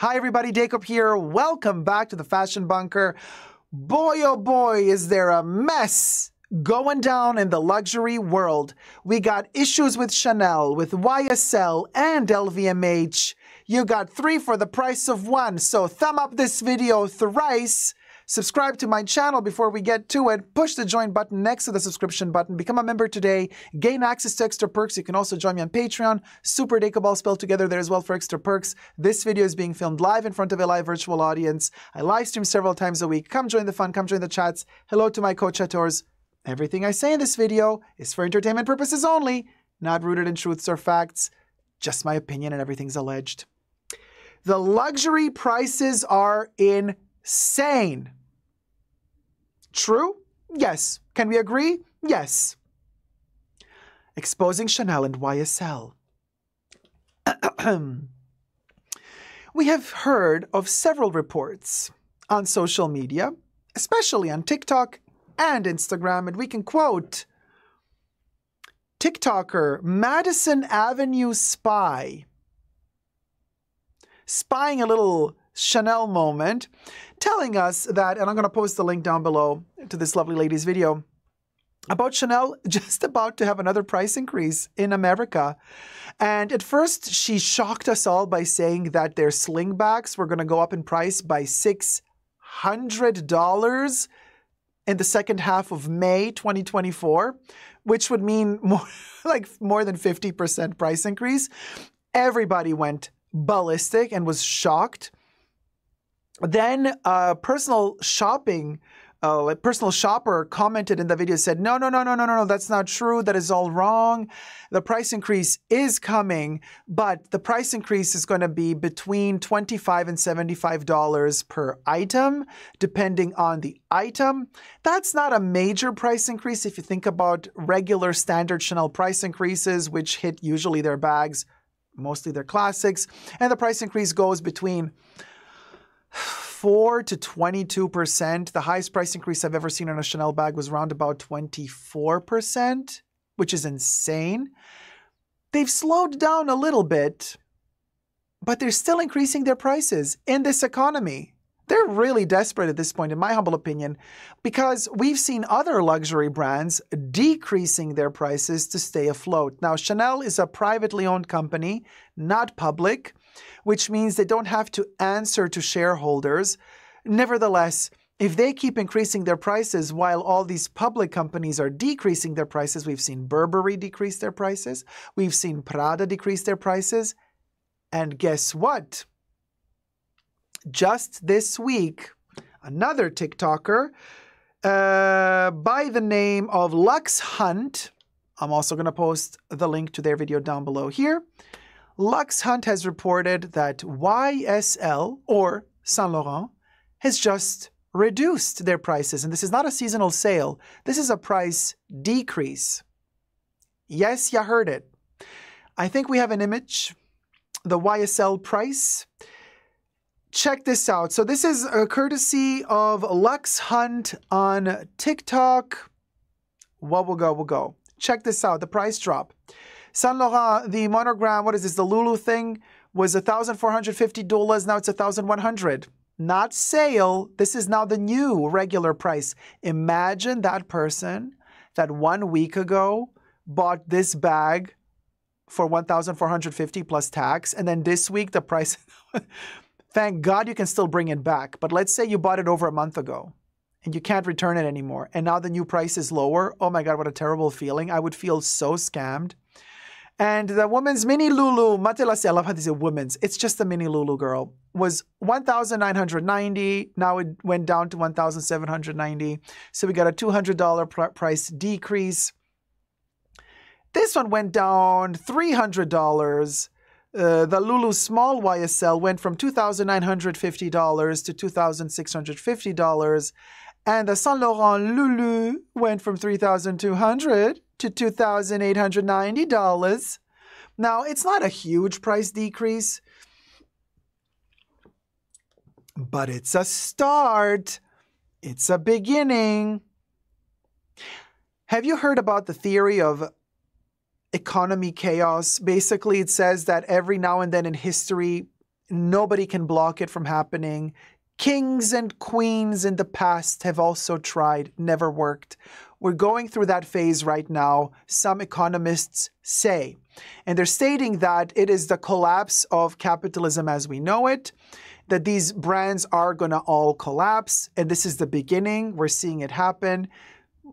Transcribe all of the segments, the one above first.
Hi everybody, Jacob here. Welcome back to the Fashion Bunker. Boy, oh boy, is there a mess going down in the luxury world. We got issues with Chanel, with YSL, and LVMH. You got 3 for the price of 1. So thumb up this video thrice. Subscribe to my channel before we get to it. Push the join button next to the subscription button. Become a member today. Gain access to extra perks. You can also join me on Patreon. Super Jacob all spelled together there as well for extra perks. This video is being filmed live in front of a live virtual audience. I live stream several times a week. Come join the fun. Come join the chats. Hello to my co-chatters. Everything I say in this video is for entertainment purposes only, not rooted in truths or facts. Just my opinion and everything's alleged. The luxury prices are insane. True? Yes. Can we agree? Yes. Exposing Chanel and YSL. We have heard of several reports on social media, especially on TikTok and Instagram, and we can quote TikToker Madison Avenue Spy spying a little Chanel moment, telling us that, and I'm going to post the link down below to this lovely lady's video, about Chanel just about to have another price increase in America. And at first, she shocked us all by saying that their slingbacks were going to go up in price by $600 in the second half of May 2024, which would mean more than 50% price increase. Everybody went ballistic and was shocked. Then a personal shopper commented in the video, said, no, that's not true. That is all wrong. The price increase is coming, but the price increase is going to be between $25 and $75 per item, depending on the item. That's not a major price increase if you think about regular standard Chanel price increases, which hit usually their bags, mostly their classics. And the price increase goes between 4 to 22%. The highest price increase I've ever seen on a Chanel bag was around about 24%, which is insane. They've slowed down a little bit, but they're still increasing their prices in this economy. They're really desperate at this point, in my humble opinion, because we've seen other luxury brands decreasing their prices to stay afloat. Now, Chanel is a privately owned company, not public, which means they don't have to answer to shareholders. Nevertheless, if they keep increasing their prices while all these public companies are decreasing their prices, we've seen Burberry decrease their prices, we've seen Prada decrease their prices, and guess what? Just this week, another TikToker by the name of Lux Hunt, I'm also going to post the link to their video down below here. Lux Hunt has reported that YSL, or Saint Laurent, has just reduced their prices. And this is not a seasonal sale. This is a price decrease. Yes, you heard it. I think we have an image, the YSL price. Check this out. So this is a courtesy of Lux Hunt on TikTok. What will go, will go. Check this out, the price drop. Saint Laurent, the monogram, what is this, the Lulu thing, was $1,450. Now it's $1,100. Not sale. This is now the new regular price. Imagine that person that 1 week ago bought this bag for $1,450 plus tax, and then this week the price, thank God you can still bring it back. But let's say you bought it over a month ago and you can't return it anymore, and now the new price is lower. Oh my God, what a terrible feeling. I would feel so scammed. And the woman's mini Lulu, Matelasi, I love how they say women's, it's just a mini Lulu girl, was $1,990. Now it went down to $1,790. So we got a $200 price decrease. This one went down $300. The Lulu small YSL went from $2,950 to $2,650. And the Saint Laurent Lulu went from $3,200 to $2,890. Now, it's not a huge price decrease, but it's a start. It's a beginning. Have you heard about the theory of economy chaos? Basically, it says that every now and then in history, Nobody can block it from happening. Kings and queens in the past have also tried, never worked. We're going through that phase right now, some economists say. And they're stating that it is the collapse of capitalism as we know it, that these brands are going to all collapse. And this is the beginning. We're seeing it happen.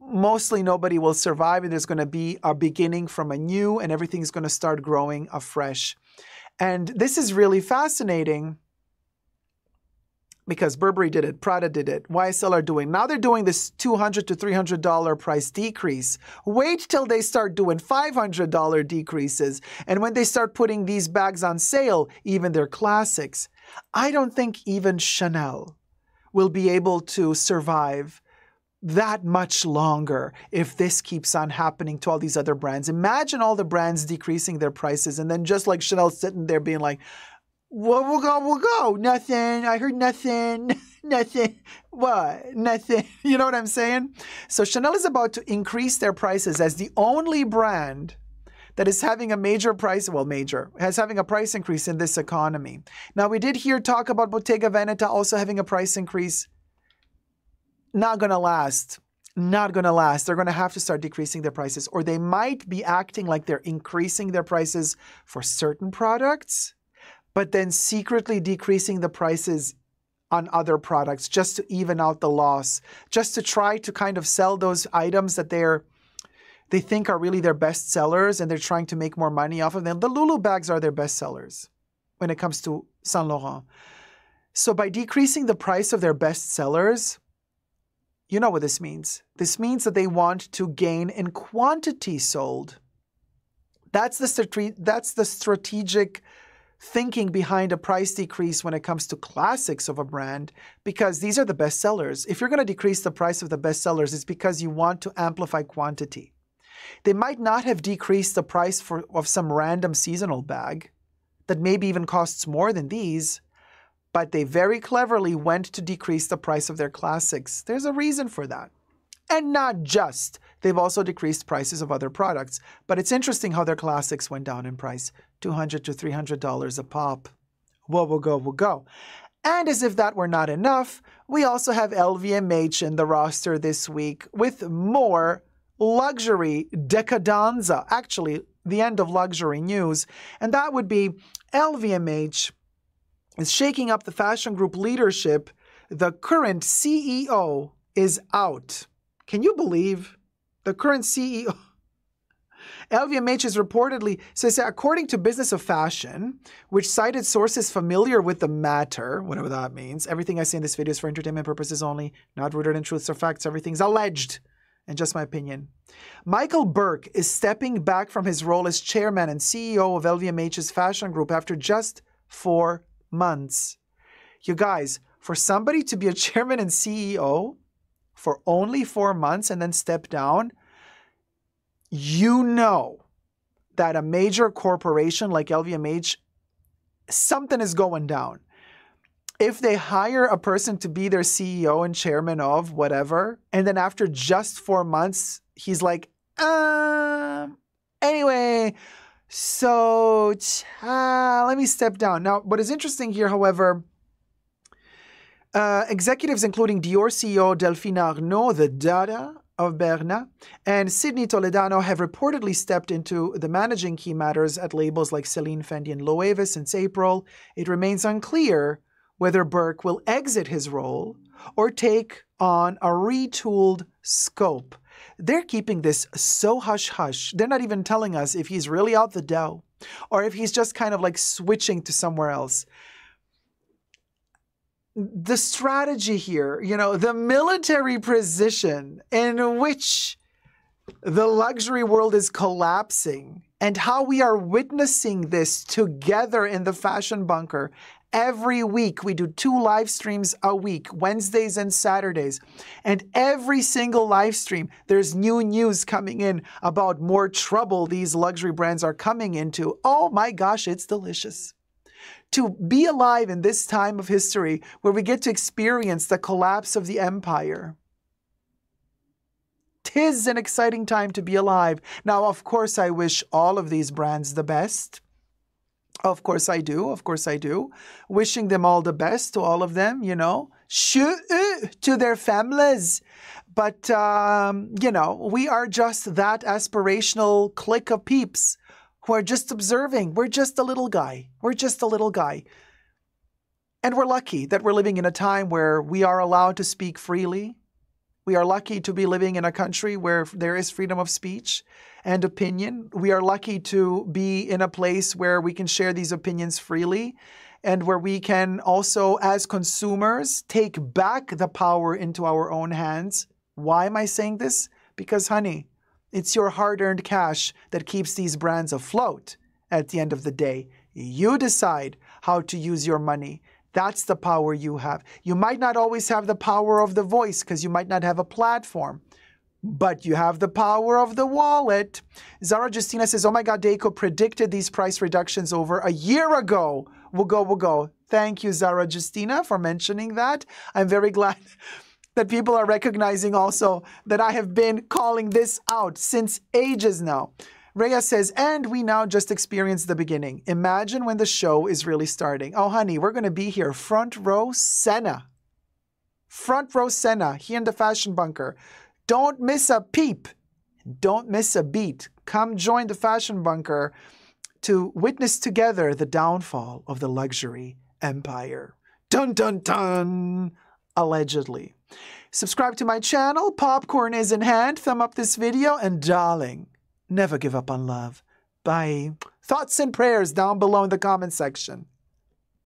Mostly nobody will survive, and there's going to be a beginning from a new, and everything's going to start growing afresh. And this is really fascinating because Burberry did it, Prada did it, YSL are doing. Now they're doing this $200 to $300 price decrease. Wait till they start doing $500 decreases. And when they start putting these bags on sale, even their classics, I don't think even Chanel will be able to survive that much longer if this keeps on happening to all these other brands. Imagine all the brands decreasing their prices and then just like Chanel sitting there being like, well, we'll go. Nothing. I heard nothing. Nothing. What? Nothing. You know what I'm saying? So Chanel is about to increase their prices as the only brand that is having a major price, having a price increase in this economy. Now, we did hear talk about Bottega Veneta also having a price increase. Not going to last. Not going to last. They're going to have to start decreasing their prices, or they might be acting like they're increasing their prices for certain products, but then secretly decreasing the prices on other products just to even out the loss, just to try to kind of sell those items that they think are really their best sellers, and they're trying to make more money off of them. The Lulu bags are their best sellers when it comes to Saint Laurent. So by decreasing the price of their best sellers, you know what this means. This means that they want to gain in quantity sold. That's the strategic thinking behind a price decrease when it comes to classics of a brand, because these are the best sellers. If you're going to decrease the price of the best sellers, it's because you want to amplify quantity. They might not have decreased the price of some random seasonal bag that maybe even costs more than these, but they very cleverly went to decrease the price of their classics. There's a reason for that. And not just. They've also decreased prices of other products. But it's interesting how their classics went down in price. $200 to $300 a pop. We'll go. And as if that were not enough, we also have LVMH in the roster this week with more luxury decadenza. Actually, the end of luxury news. And that would be LVMH is shaking up the fashion group leadership. The current CEO is out. Can you believe the current CEO? LVMH is reportedly, says, according to Business of Fashion, which cited sources familiar with the matter, whatever that means. Everything I say in this video is for entertainment purposes only, not rooted in truths or facts. Everything's alleged, and just my opinion. Michael Burke is stepping back from his role as chairman and CEO of LVMH's fashion group after just 4 months. You guys, for somebody to be a chairman and CEO for only 4 months and then step down, you know that a major corporation like LVMH, something is going down. If they hire a person to be their CEO and chairman of whatever, and then after just 4 months, he's like, anyway, so let me step down. Now, what is interesting here, however, executives including Dior CEO Delphine Arnault, the Dada of Berna, and Sydney Toledano have reportedly stepped into the managing key matters at labels like Celine, Fendi, and Loewe since April. It remains unclear whether Burke will exit his role or take on a retooled scope. They're keeping this so hush-hush. They're not even telling us if he's really out the door or if he's just kind of like switching to somewhere else. The strategy here, the military position in which the luxury world is collapsing and how we are witnessing this together in the Fashion Bunker. Every week, we do 2 live streams a week, Wednesdays and Saturdays. And every single live stream, there's new news coming in about more trouble these luxury brands are coming into. Oh my gosh, it's delicious. To be alive in this time of history where we get to experience the collapse of the empire. 'Tis an exciting time to be alive. Now, of course, I wish all of these brands the best. Of course I do. Of course I do. Wishing them all the best, to all of them, you know, to their families. But, you know, we are just that aspirational clique of peeps who are just observing. We're just a little guy. We're just a little guy. And we're lucky that we're living in a time where we are allowed to speak freely. We are lucky to be living in a country where there is freedom of speech and opinion. We are lucky to be in a place where we can share these opinions freely and where we can also, as consumers, take back the power into our own hands. Why am I saying this? Because, honey, it's your hard-earned cash that keeps these brands afloat at the end of the day. You decide how to use your money. That's the power you have. You might not always have the power of the voice because you might not have a platform, but you have the power of the wallet. Zara Justina says, oh my God, Dayco predicted these price reductions over a year ago. We'll go. Thank you, Zara Justina, for mentioning that. I'm very glad that people are recognizing also that I have been calling this out since ages now. Rhea says, and we now just experienced the beginning. Imagine when the show is really starting. Oh, honey, we're going to be here. Front row Senna. Front row Senna here in the Fashion Bunker. Don't miss a peep. Don't miss a beat. Come join the Fashion Bunker to witness together the downfall of the luxury empire. Dun, dun, dun. Allegedly. Subscribe to my channel. Popcorn is in hand. Thumb up this video. And darling, never give up on love. Bye. Thoughts and prayers down below in the comment section.